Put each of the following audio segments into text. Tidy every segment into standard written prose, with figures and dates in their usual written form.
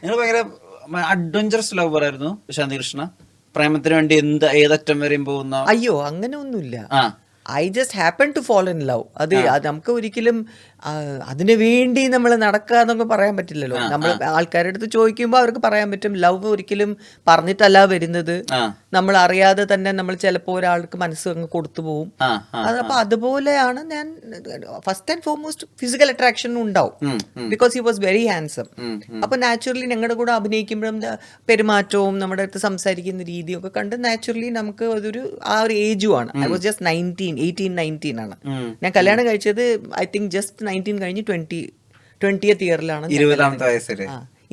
നിങ്ങൾ ഭയങ്കര adventurous lover ആയിരുന്നു ശാന്തികൃഷ്ണ. പ്രേമത്തിന് വേണ്ടി ഏതറ്റം വരെയും പോകുന്ന. അയ്യോ അങ്ങനെ ഒന്നുമില്ല. ആ I just happen to fall in love. അത് നമുക്ക് ഒരിക്കലും അതിനു വേണ്ടി നമ്മൾ നടക്കുക എന്നൊക്കെ പറയാൻ പറ്റില്ലല്ലോ. നമ്മൾ ആൾക്കാരുടെ അടുത്ത് ചോദിക്കുമ്പോൾ അവർക്ക് പറയാൻ പറ്റും ലവ് ഒരിക്കലും പറഞ്ഞിട്ടല്ല വരുന്നത്, നമ്മൾ അറിയാതെ തന്നെ നമ്മൾ ചിലപ്പോൾ ഒരാൾക്ക് മനസ്സ് അങ്ങ് കൊടുത്തു പോകും. അപ്പൊ അതുപോലെയാണ് ഞാൻ. First and foremost physical attraction ഉണ്ടാവും, because he was very handsome. അപ്പൊ നാച്ചുറലി ഞങ്ങളുടെ കൂടെ അഭിനയിക്കുമ്പോഴും പെരുമാറ്റവും നമ്മുടെ അടുത്ത് സംസാരിക്കുന്ന രീതിയും ഒക്കെ കണ്ട് നാച്ചുറലി നമുക്ക് അതൊരു ആ ഒരു ഏജുമാണ്. ഐ വാസ് ജസ്റ്റ് 18-19 ആണ് ഞാൻ കല്യാണം കഴിച്ചത്. ഐ തിങ്ക് ജസ്റ്റ് 19 കഴിഞ്ഞ് 20th ഇയറിലാണ്. 20ാമത്തെ വയസ്സിൽ.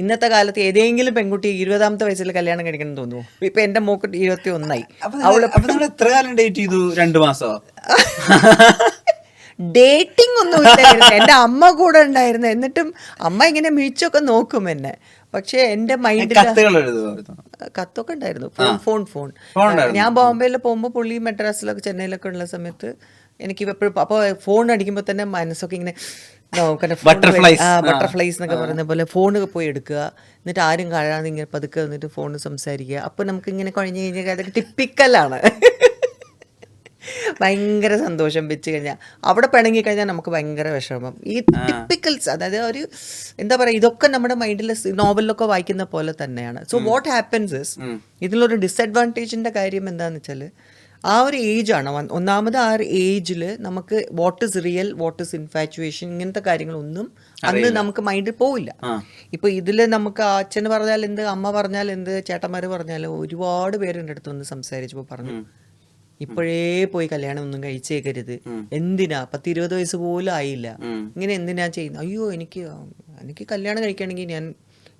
ഇന്നത്തെ കാലത്ത് ഏതെങ്കിലും പെൺകുട്ടി 20ാമത്തെ വയസ്സിൽ കല്യാണം കഴിക്കണം തോന്നുന്നു. ഇപ്പൊ എന്റെ മോക്ക് 21 അവള് എത്ര കാലം ഡേറ്റ് ചെയ്തു? 2 മാസോ? ഡേറ്റിംഗ് ഒന്നും ഇല്ലായിരുന്നു. എന്റെ അമ്മ കൂടെ ഉണ്ടായിരുന്നു. എന്നിട്ടും അമ്മ ഇങ്ങനെ മിഴിച്ചൊക്കെ നോക്കും എന്നെ. പക്ഷെ എന്റെ മൈൻഡിൽ കത്തൊക്കെ ഉണ്ടായിരുന്നു. ഫോൺ ഞാൻ ബോംബെയിൽ പോകുമ്പോൾ പുള്ളി മദ്രാസിലൊക്കെ ചെന്നൈയിലൊക്കെ ഉള്ള സമയത്ത് എനിക്ക് എപ്പോഴും അപ്പോൾ ഫോൺ അടിക്കുമ്പോൾ തന്നെ മനസ്സൊക്കെ ഇങ്ങനെ ബട്ടർഫ്ലൈസ് എന്നൊക്കെ പറയുന്ന പോലെ ഫോണൊക്കെ പോയി എടുക്കുക, എന്നിട്ട് ആരും കാണാതെ ഇങ്ങനെ പതുക്കെ വന്നിട്ട് ഫോണ് സംസാരിക്കുക. അപ്പോൾ നമുക്ക് ഇങ്ങനെ കുഴഞ്ഞു കഴിഞ്ഞാൽ അതൊക്കെ ടിപ്പിക്കലാണ്. ഭയങ്കര സന്തോഷം വെച്ച് കഴിഞ്ഞാൽ അവിടെ പിണങ്ങി കഴിഞ്ഞാൽ നമുക്ക് ഭയങ്കര വിഷമം. ഈ ടിപ്പിക്കൽസ്, അതായത് ഒരു എന്താ പറയുക, ഇതൊക്കെ നമ്മുടെ മൈൻഡിൽ നോവലിലൊക്കെ വായിക്കുന്ന പോലെ തന്നെയാണ്. സോ വാട്ട് ഹാപ്പൻസ് ഇസ്, ഇതിലൊരു ഡിസഡ്വാൻറ്റേജിൻ്റെ കാര്യം എന്താണെന്ന് വെച്ചാൽ ആ ഒരു ഏജാണ്. ഒന്നാമത് ആ ഒരു ഏജിൽ നമുക്ക് what is real, what is infatuation, ഇങ്ങനത്തെ കാര്യങ്ങളൊന്നും അന്ന് നമുക്ക് മൈൻഡിൽ പോവില്ല. ഇപ്പൊ ഇതില് നമുക്ക് അച്ഛന് പറഞ്ഞാൽ എന്ത്, അമ്മ പറഞ്ഞാൽ എന്ത്, ചേട്ടന്മാര് പറഞ്ഞാലും ഒരുപാട് പേര് എൻ്റെ അടുത്ത് വന്ന് സംസാരിച്ചപ്പോൾ പറഞ്ഞു, ഇപ്പോഴേ പോയി കല്യാണം ഒന്നും കഴിച്ചേക്കരുത്, എന്തിനാ 10-20 വയസ്സ് പോലും ആയില്ല, ഇങ്ങനെ എന്തിനാ ചെയ്യുന്നത്, അയ്യോ എനിക്ക് കല്യാണം കഴിക്കുകയാണെങ്കിൽ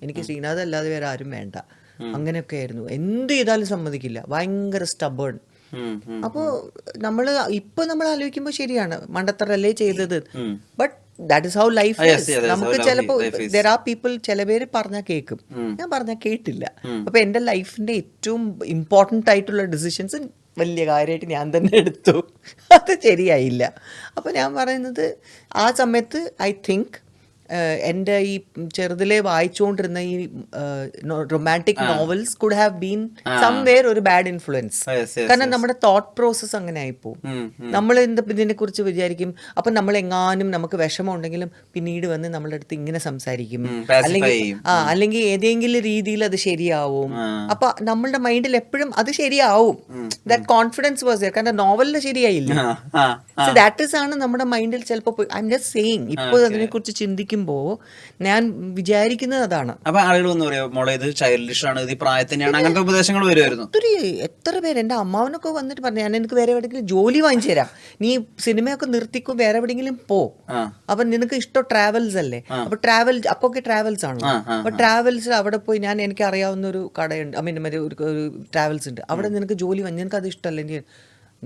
എനിക്ക് ശ്രീനാഥ് അല്ലാതെ വേറെ ആരും വേണ്ട, അങ്ങനെയൊക്കെ ആയിരുന്നു. എന്ത് ചെയ്താലും സമ്മതിക്കില്ല, ഭയങ്കര സ്റ്റബേൺ. അപ്പോൾ നമ്മൾ ആലോചിക്കുമ്പോൾ ശരിയാണ്, മണ്ടത്തറല്ലേ ചെയ്തത്. But that is how life is. നമുക്ക് ചിലപ്പോൾ ദെർ ആർ പീപ്പിൾ, ചില പേര് പറഞ്ഞാൽ കേൾക്കും, ഞാൻ പറഞ്ഞാൽ കേട്ടില്ല. അപ്പൊ എൻ്റെ ലൈഫിന്റെ ഏറ്റവും ഇമ്പോർട്ടൻ്റ് ആയിട്ടുള്ള ഡിസിഷൻസ് വലിയ കാര്യമായിട്ട് ഞാൻ തന്നെ എടുത്തു, അത് ശരിയായില്ല. അപ്പോൾ ഞാൻ പറയുന്നത് ആ സമയത്ത് ഐ തിങ്ക് എൻ്റെ ഈ ചെറുതിലെ വായിച്ചുകൊണ്ടിരുന്ന ഈ romantic novels could have been somewhere ഒരു ബാഡ് ഇൻഫ്ലുവൻസ്. കാരണം നമ്മുടെ തോട്ട് പ്രോസസ് അങ്ങനെ ആയിപ്പോവും. നമ്മൾ ഇതിനെ കുറിച്ച് വിചാരിക്കും, അപ്പം നമ്മൾ എങ്ങാനും നമുക്ക് വിഷമം ഉണ്ടെങ്കിലും പിന്നീട് വന്ന് നമ്മളുടെ അടുത്ത് ഇങ്ങനെ സംസാരിക്കും, അല്ലെങ്കിൽ ഏതെങ്കിലും രീതിയിൽ അത് ശരിയാവും. അപ്പൊ നമ്മളുടെ മൈൻഡിൽ എപ്പോഴും അത് ശരിയാവും. That confidence was there. കാരണം നോവലിൽ ശരിയായില്ല. സോ ദാറ്റ് ഇസ് ആണ് നമ്മുടെ മൈൻഡിൽ ചിലപ്പോൾ. ഐ എം ജസ്റ്റ് സേയിങ്, ഇപ്പോൾ അതിനെ കുറിച്ച് ചിന്തിക്കും ഞാൻ വിചാരിക്കുന്നത് അതാണ്. അപ്പൊ ആളുകൾ ഒന്ന് പറയാം, മോളെ ഇത് ചൈൽഡിഷ് ആണ്, ഇത് പ്രായത്തിനാണ്, അങ്ങനത്തെ ഉപദേശങ്ങൾ വരുമായിരുന്നു. എത്ര പേര്, എൻ്റെ അമ്മാവനൊക്കെ വന്നിട്ട് പറഞ്ഞു, ഞാൻ എനിക്ക് വേറെ എവിടെയെങ്കിലും ജോലി വാങ്ങിച്ചു തരാം, നീ സിനിമയൊക്കെ നിർത്തിക്കും, വേറെ എവിടെയെങ്കിലും പോ, അപ്പൊ നിനക്ക് ഇഷ്ടം ട്രാവൽസ് അല്ലേ, അപ്പൊ അപ്പൊക്കെ ട്രാവൽസ് ആണ്, അപ്പൊ ട്രാവൽസ് അവിടെ പോയി, എനിക്ക് അറിയാവുന്ന ഒരു കടയുണ്ട്, ഐ മീൻ ഒരു ട്രാവൽസ് ഉണ്ട്, അവിടെ നിനക്ക് ജോലി വാങ്ങി, നിനക്ക് അത് ഇഷ്ടമല്ല,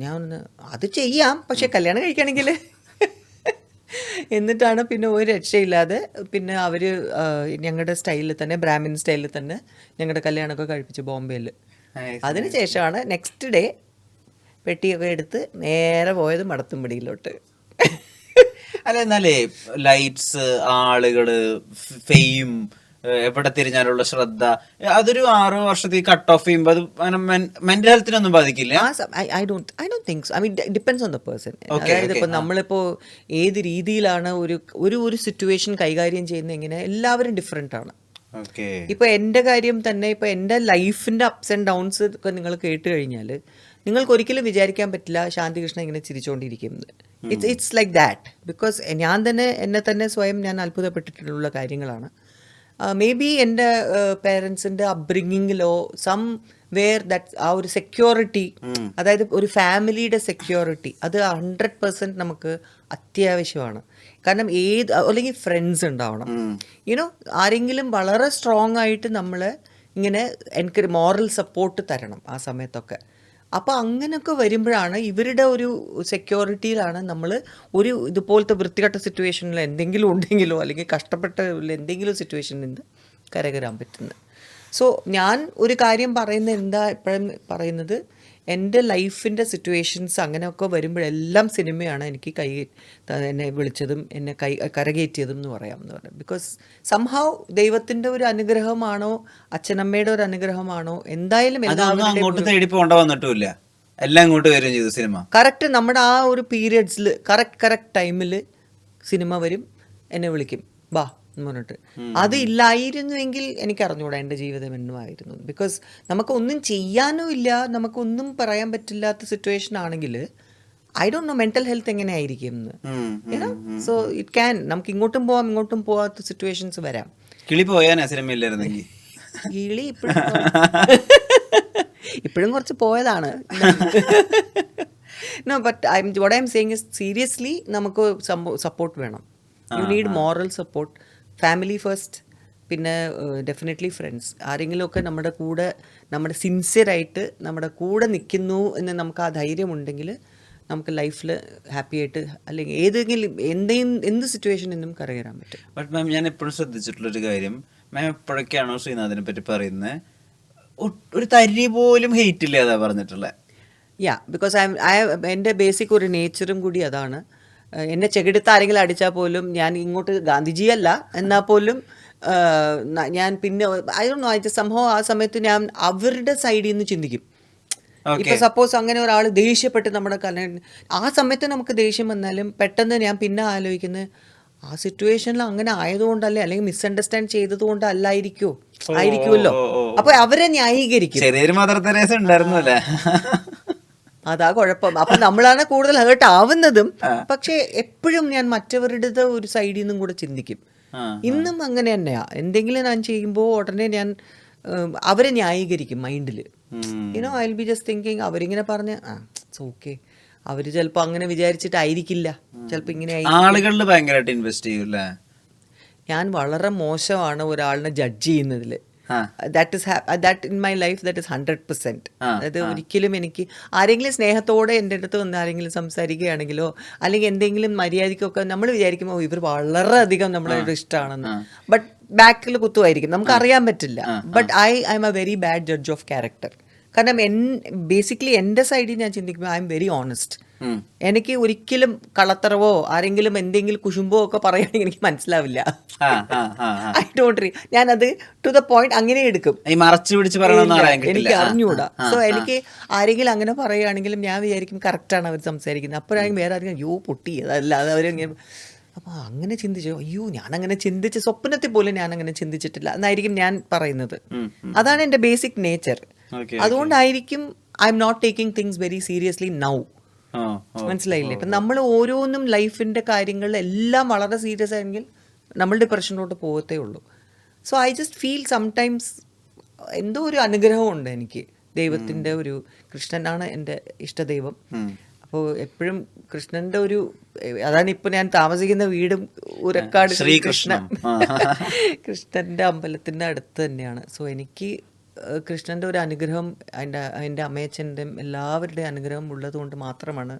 ഞാൻ അത് ചെയ്യാം, പക്ഷെ കല്യാണം കഴിക്കുകയാണെങ്കിൽ. എന്നിട്ടാണ് പിന്നെ ഒരു രക്ഷയില്ലാതെ പിന്നെ അവർ ഞങ്ങളുടെ സ്റ്റൈലിൽ തന്നെ, ബ്രാഹ്മിൻ സ്റ്റൈലിൽ തന്നെ ഞങ്ങളുടെ കല്യാണമൊക്കെ കഴിപ്പിച്ചു ബോംബെയിൽ. അതിനുശേഷമാണ് നെക്സ്റ്റ് ഡേ പെട്ടിയൊക്കെ എടുത്ത് നേരെ പോയത് മടത്തുംപടിയിലോട്ട്. അല്ല, എന്നാലേ ലൈറ്റ്സ്, ആളുകള്, ഫെയിം, എവിടെ തിരിഞ്ഞാലുള്ള ശ്രദ്ധ, അതൊരു 6 വർഷത്തേക്ക് കട്ട് ഓഫ് ചെയ്യുമ്പോൾ അത് മെന്റൽ ഹെൽത്തിനൊന്നും ബാധിക്കില്ല? I don't think so. I mean depends on the person. അതായത് ഇപ്പോൾ നമ്മളിപ്പോൾ ഏത് രീതിയിലാണ് ഒരു സിറ്റുവേഷൻ കൈകാര്യം ചെയ്യുന്നത്, എങ്ങനെ, എല്ലാവരും ഡിഫറെൻ്റ് ആണ്. ഇപ്പൊ എൻ്റെ കാര്യം തന്നെ, ഇപ്പൊ എൻ്റെ ലൈഫിന്റെ അപ്സ് ആൻഡ് ഡൗൺസ് ഒക്കെ നിങ്ങൾ കേട്ട് കഴിഞ്ഞാൽ നിങ്ങൾക്ക് ഒരിക്കലും വിചാരിക്കാൻ പറ്റില്ല ശാന്തികൃഷ്ണൻ ഇങ്ങനെ ചിരിച്ചുകൊണ്ടിരിക്കുന്നത്. It's like that. ബിക്കോസ് എന്നെ തന്നെ സ്വയം ഞാൻ അത്ഭുതപ്പെട്ടിട്ടുള്ള കാര്യങ്ങളാണ്. മേ ബി എൻ്റെ പേരൻസിൻ്റെ അപ്ബ്രിങ്ങിങ്ങിലോ സം വേർ ദാറ്റ് ആ ഒരു സെക്യൂരിറ്റി, അതായത് ഒരു ഫാമിലിയുടെ സെക്യൂരിറ്റി, അത് 100% നമുക്ക് അത്യാവശ്യമാണ്. കാരണം അല്ലെങ്കിൽ ഫ്രണ്ട്സ് ഉണ്ടാവണം, യുനോ, ആരെങ്കിലും വളരെ സ്ട്രോങ് ആയിട്ട് നമ്മളെ ഇങ്ങനെ എനിക്ക് മോറൽ സപ്പോർട്ട് തരണം ആ സമയത്തൊക്കെ. അപ്പോൾ അങ്ങനെയൊക്കെ വരുമ്പോഴാണ് ഇവരുടെ ഒരു സെക്യൂരിറ്റിയിലാണ് നമ്മൾ ഒരു ഇതുപോലത്തെ വൃത്തികെട്ട സിറ്റുവേഷനിൽ എന്തെങ്കിലും ഉണ്ടെങ്കിലോ അല്ലെങ്കിൽ കഷ്ടപ്പെട്ട എന്തെങ്കിലും സിറ്റുവേഷനിൽ നിന്ന് കരകയറാൻ പറ്റുന്നത്. സോ ഞാൻ ഒരു കാര്യം പറയുന്നത് എന്താ എപ്പോഴും പറയുന്നത്, എൻ്റെ ലൈഫിൻ്റെ സിറ്റുവേഷൻസ് അങ്ങനെയൊക്കെ വരുമ്പോഴെല്ലാം സിനിമയാണ് എനിക്ക് എന്നെ വിളിച്ചതും എന്നെ കരകയറ്റിയതും എന്ന് പറയാം. ബിക്കോസ് സംഹൗ ദൈവത്തിൻ്റെ ഒരു അനുഗ്രഹമാണോ അച്ഛനമ്മയുടെ ഒരു അനുഗ്രഹമാണോ എന്തായാലും അങ്ങോട്ട് തേടി പോകേണ്ട വന്നിട്ടില്ല, എല്ലാം ഇങ്ങോട്ട് വരും ചെയ്തു സിനിമ. കറക്റ്റ് നമ്മുടെ ആ ഒരു പീരിയഡ്സിൽ കറക്റ്റ് ടൈമിൽ സിനിമ വരും, എന്നെ വിളിക്കും വാ എന്ന് പറഞ്ഞിട്ട്. അത് ഇല്ലായിരുന്നുവെങ്കിൽ എനിക്ക് അറിഞ്ഞൂടാ എൻ്റെ ജീവിതം എന്നുമായിരുന്നു. ബിക്കോസ് നമുക്ക് ഒന്നും ചെയ്യാനും ഇല്ല, നമുക്കൊന്നും പറയാൻ പറ്റില്ലാത്ത സിറ്റുവേഷൻ ആണെങ്കിൽ I don't know mental health എങ്ങനെ ആയിരിക്കും എന്ന്. സോ ഇറ്റ് ക്യാൻ, നമുക്ക് ഇങ്ങോട്ടും പോവാം ഇങ്ങോട്ടും പോവാത്ത സിറ്റുവേഷൻസ് വരാം. കിളി പോയാനാ സിനിമ ഇല്ലായിരുന്നെങ്കിൽ. കിളി ഇപ്പോഴും കുറച്ച് പോയതാണ്. No but what I am saying is seriously നമുക്ക് സപ്പോർട്ട് വേണം. You need moral support, family first, പിന്നെ ഡെഫിനറ്റ്ലി ഫ്രണ്ട്സ്. ആരെങ്കിലുമൊക്കെ നമ്മുടെ കൂടെ, നമ്മുടെ സിൻസിയറായിട്ട് നമ്മുടെ കൂടെ നിൽക്കുന്നു എന്ന് നമുക്ക് ആ ധൈര്യമുണ്ടെങ്കിൽ നമുക്ക് ലൈഫിൽ ഹാപ്പി ആയിട്ട് അല്ലെങ്കിൽ എന്ത് സിറ്റുവേഷൻ നിന്നും കരകയറാൻ പറ്റും. ബട്ട് മാം, ഞാൻ എപ്പോഴും ശ്രദ്ധിച്ചിട്ടുള്ളൊരു കാര്യം, മാം എപ്പോഴൊക്കെയാണോ ശ്രീനാഥിനെ പറ്റി പറയുന്നത് ഒരു തരി പോലും ഹെയ്റ്റ് ഇല്ലാതാ പറഞ്ഞിട്ടുള്ളത്. ബിക്കോസ് എൻ്റെ ബേസിക് ഒരു നേച്ചറും കൂടി അതാണ്. എന്നെ ചെകിടത്ത് ആരെങ്കിലും അടിച്ചാൽ പോലും ഞാൻ ഇങ്ങോട്ട് ഗാന്ധിജിയല്ല എന്നാൽ പോലും ഞാൻ പിന്നെ ഐ ഡോണ്ട് നോ, സംഭവം ആ സമയത്ത് ഞാൻ അവരുടെ സൈഡിൽ നിന്ന് ചിന്തിക്കും. ഇപ്പൊ സപ്പോസ് അങ്ങനെ ഒരാൾ ദേഷ്യപ്പെട്ട് നമ്മുടെ ആ സമയത്ത് നമുക്ക് ദേഷ്യം വന്നാലും പെട്ടെന്ന് ഞാൻ പിന്നെ ആലോചിക്കുന്നത് ആ സിറ്റുവേഷനിൽ അങ്ങനെ ആയതുകൊണ്ടല്ലേ, അല്ലെങ്കിൽ മിസ്അണ്ടർസ്റ്റാൻഡ് ചെയ്തത് ആയിരിക്കുമല്ലോ. അപ്പൊ അവരെ ന്യായീകരിക്കും. അതാ കുഴപ്പം. അപ്പൊ നമ്മളാണ് കൂടുതൽ ഹേർട്ട് ആവുന്നതും. പക്ഷെ എപ്പോഴും ഞാൻ മറ്റവരുടെ ഒരു സൈഡിൽ നിന്നും കൂടെ ചിന്തിക്കും. ഇന്നും അങ്ങനെ തന്നെയാ. എന്തെങ്കിലും ഞാൻ ചെയ്യുമ്പോൾ ഉടനെ ഞാൻ അവരെ ന്യായീകരിക്കും മൈൻഡിൽ. You know I will be just thinking അവരിങ്ങനെ പറഞ്ഞ് ഇറ്റ്സ് ഓക്കെ, അവര് ചിലപ്പോ അങ്ങനെ വിചാരിച്ചിട്ടായിരിക്കില്ല, ചിലപ്പോ ഇങ്ങനെ ആളുകളിൽ ഭയങ്കരമായിട്ട് ഇൻവെസ്റ്റ് ചെയ്യൂല്ലേ. ഞാൻ വളരെ മോശമാണ് ഒരാളിനെ ജഡ്ജ് ചെയ്യുന്നതില്. That in my life that is 100%. അതായത് ഒരിക്കലും എനിക്ക് ആരെങ്കിലും സ്നേഹത്തോടെ എൻ്റെ അടുത്ത് വന്ന് ആരെങ്കിലും സംസാരിക്കുകയാണെങ്കിലോ അല്ലെങ്കിൽ എന്തെങ്കിലും മര്യാദയ്ക്കൊക്കെ നമ്മൾ വിചാരിക്കുമ്പോൾ ഇവർ വളരെയധികം നമ്മളോട് ഇഷ്ടമാണെന്ന്, ബട്ട് ബാക്കിൽ കുത്തുമായിരിക്കും, നമുക്ക് അറിയാൻ പറ്റില്ല. But I M A very bad judge of character. കാരണം ബേസിക്കലി എൻ്റെ സൈഡിൽ ഞാൻ ചിന്തിക്കുമ്പോൾ ഐ എം വെരി ഓണസ്റ്റ്. എനിക്ക് ഒരിക്കലും കള്ളത്തരവോ ആരെങ്കിലും എന്തെങ്കിലും കുശുമ്പോ ഒക്കെ പറയുകയാണെങ്കിൽ എനിക്ക് മനസ്സിലാവില്ല. ഐ ഡോണ്ട് ഞാനത് ടു ദ പോയിന്റ് അങ്ങനെ എടുക്കും, എനിക്ക് അറിഞ്ഞൂടാ. സോ എനിക്ക് ആരെങ്കിലും അങ്ങനെ പറയുകയാണെങ്കിലും ഞാൻ വിചാരിക്കും കറക്റ്റാണ് അവർ സംസാരിക്കുന്നത്. അപ്പോഴാണെങ്കിൽ വേറെ ആരെങ്കിലും അയ്യോ പൊട്ടി അതല്ലാതെ അവരിങ്ങനെ അപ്പോൾ അങ്ങനെ ചിന്തിച്ചു, അയ്യോ ഞാനങ്ങനെ ചിന്തിച്ച് സ്വപ്നത്തിൽ പോലും ഞാൻ അങ്ങനെ ചിന്തിച്ചിട്ടില്ല എന്നായിരിക്കും ഞാൻ പറയുന്നത്. അതാണ് എൻ്റെ ബേസിക് നേച്ചർ. അതുകൊണ്ടായിരിക്കും I am not taking things very seriously now. മനസ്സിലായില്ലേ? ഇപ്പം നമ്മൾ ഓരോന്നും ലൈഫിൻ്റെ കാര്യങ്ങളിൽ എല്ലാം വളരെ സീരിയസ് ആയെങ്കിൽ നമ്മൾ ഡിപ്രഷനിലോട്ട് പോകത്തേ ഉള്ളൂ. So I just feel sometimes എന്തോ ഒരു അനുഗ്രഹമുണ്ട് എനിക്ക്. ദൈവത്തിൻ്റെ ഒരു കൃഷ്ണനാണ് എൻ്റെ ഇഷ്ടദൈവം. അപ്പോൾ എപ്പോഴും കൃഷ്ണൻ്റെ ഒരു അതാണ് ഇപ്പോൾ ഞാൻ താമസിക്കുന്ന വീടും ഉരക്കാട് കൃഷ്ണൻ്റെ അമ്പലത്തിൻ്റെ അടുത്ത് തന്നെയാണ്. സോ എനിക്ക് കൃഷ്ണൻ്റെ ഒരു അനുഗ്രഹം എൻ്റെ അമ്മയച്ഛൻ്റെയും എല്ലാവരുടെയും അനുഗ്രഹം ഉള്ളത് കൊണ്ട് മാത്രമാണ്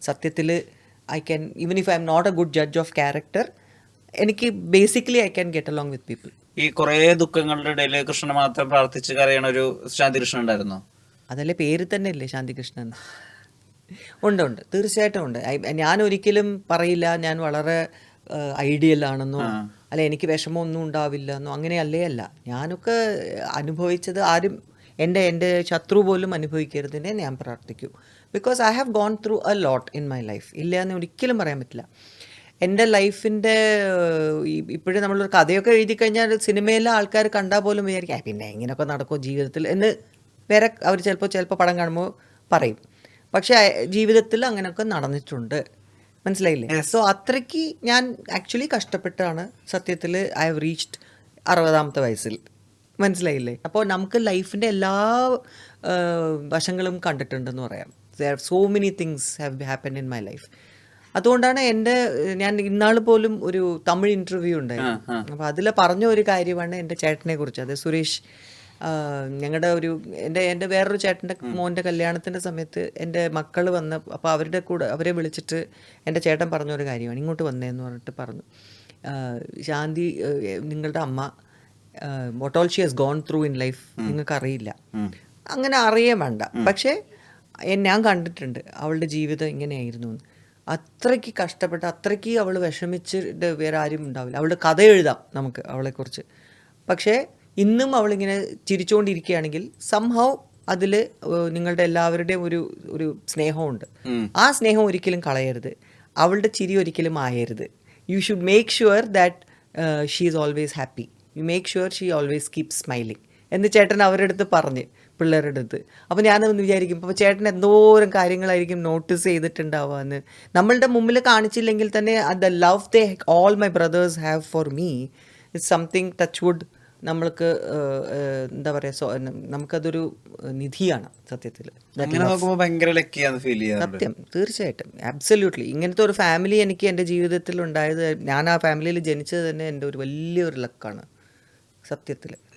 സത്യത്തിൽ I can, even if I am not a good judge of character, എനിക്ക് basically I can get along with people. ഈ കുറേ ദുഃഖങ്ങളുടെ ഇടയിൽ കൃഷ്ണനെ മാത്രം പ്രാർത്ഥിച്ച് കരയണ ഒരു ശാന്തികൃഷ്ണൻ ഉണ്ടായിരുന്നോ? അതല്ലേ പേര് തന്നെ അല്ലേ ശാന്തികൃഷ്ണൻ? ഉണ്ട്, തീർച്ചയായിട്ടും ഉണ്ട്. ഞാൻ ഒരിക്കലും പറയില്ല ഞാൻ വളരെ ഐഡിയൽ ആണെന്നോ അല്ല എനിക്ക് വിഷമമൊന്നും ഉണ്ടാവില്ല എന്നോ, അങ്ങനെയല്ലേ അല്ല. ഞാനൊക്കെ അനുഭവിച്ചത് ആരും എൻ്റെ ശത്രു പോലും അനുഭവിക്കരുതിനെ ഞാൻ പ്രാർത്ഥിക്കൂ. Because I have gone through a lot in my life. ഇല്ല എന്ന് ഒരിക്കലും പറയാൻ പറ്റില്ല. എൻ്റെ ലൈഫിൻ്റെ ഇപ്പോഴും നമ്മളൊരു കഥയൊക്കെ എഴുതി കഴിഞ്ഞാൽ സിനിമയിലെ ആൾക്കാർ കണ്ടാൽ പോലും വിചാരിക്കും പിന്നെ ഇങ്ങനെയൊക്കെ നടക്കുമോ ജീവിതത്തിൽ എന്ന് വേറെ അവർ ചിലപ്പോൾ പടം കാണുമ്പോൾ പറയും. പക്ഷേ ജീവിതത്തിൽ അങ്ങനെയൊക്കെ നടന്നിട്ടുണ്ട്. മനസ്സിലായില്ലേ? സോ അത്രയ്ക്ക് ഞാൻ ആക്ച്വലി കഷ്ടപ്പെട്ടാണ് സത്യത്തിൽ ഐ ഹവ് റീച്ച്ഡ് 60ാമത്തെ വയസ്സിൽ. മനസ്സിലായില്ലേ? അപ്പോൾ നമുക്ക് ലൈഫിൻ്റെ എല്ലാ വശങ്ങളും കണ്ടിട്ടുണ്ടെന്ന് പറയാം. There are so many things have happen in my life. അതുകൊണ്ടാണ് ഞാൻ ഇന്നാൾ പോലും ഒരു തമിഴ് ഇൻ്റർവ്യൂ ഉണ്ടായിരുന്നു. അപ്പോൾ അതിൽ പറഞ്ഞ ഒരു കാര്യമാണ് എൻ്റെ ചേട്ടനെ കുറിച്ച്. അത് സുരേഷ്, ഞങ്ങളുടെ എൻ്റെ വേറൊരു ചേട്ടൻ്റെ മോൻ്റെ കല്യാണത്തിൻ്റെ സമയത്ത് എൻ്റെ മക്കൾ വന്ന് അപ്പോൾ അവരെ വിളിച്ചിട്ട് എൻ്റെ ചേട്ടൻ പറഞ്ഞൊരു കാര്യമാണ്, ഇങ്ങോട്ട് വന്നേന്ന് പറഞ്ഞിട്ട് പറഞ്ഞു, ശാന്തി നിങ്ങളുടെ അമ്മ what all she has gone through in life നിങ്ങൾക്ക് അറിയില്ല. അങ്ങനെ അറിയാൻ വേണ്ട. പക്ഷേ ഞാൻ കണ്ടിട്ടുണ്ട് അവളുടെ ജീവിതം ഇങ്ങനെയായിരുന്നു എന്ന്. അത്രയ്ക്ക് കഷ്ടപ്പെട്ട് അത്രയ്ക്ക് അവൾ വിഷമിച്ചിട്ട് വേറെ ആരും ഉണ്ടാവില്ല. അവളുടെ കഥ എഴുതാം നമുക്ക് അവളെക്കുറിച്ച്. പക്ഷേ ഇന്നും അവളിങ്ങനെ ചിരിച്ചുകൊണ്ടിരിക്കുകയാണെങ്കിൽ സംഹൗ അതിൽ നിങ്ങളുടെ എല്ലാവരുടെയും ഒരു ഒരു സ്നേഹമുണ്ട്. ആ സ്നേഹം ഒരിക്കലും കളയരുത്. അവളുടെ ചിരി ഒരിക്കലും ആയരുത്. You should make sure that she is always happy. You make sure she always keep smiling എന്ന് ചേട്ടൻ അവരുടെ അടുത്ത് പറഞ്ഞ്, പിള്ളേരുടെ അടുത്ത്. അപ്പോൾ ഞാനൊന്ന് വിചാരിക്കും, ഇപ്പോൾ ചേട്ടൻ എന്തോരം കാര്യങ്ങളായിരിക്കും നോട്ടീസ് ചെയ്തിട്ടുണ്ടാവുക എന്ന്. നമ്മളുടെ മുമ്പിൽ കാണിച്ചില്ലെങ്കിൽ തന്നെ the love they all my brothers have for me it's something touch wood. നമ്മൾക്ക് എന്താ പറയുക, നമുക്കതൊരു നിധിയാണ് സത്യത്തിൽ. സത്യം, തീർച്ചയായിട്ടും, ആബ്സല്യൂട്ട്ലി. ഇങ്ങനത്തെ ഒരു ഫാമിലി എനിക്ക് എൻ്റെ ജീവിതത്തിൽ ഉണ്ടായത്, ഞാൻ ആ ഫാമിലിയിൽ ജനിച്ചത് തന്നെ എൻ്റെ ഒരു വലിയൊരു ലക്കാണ് സത്യത്തിൽ.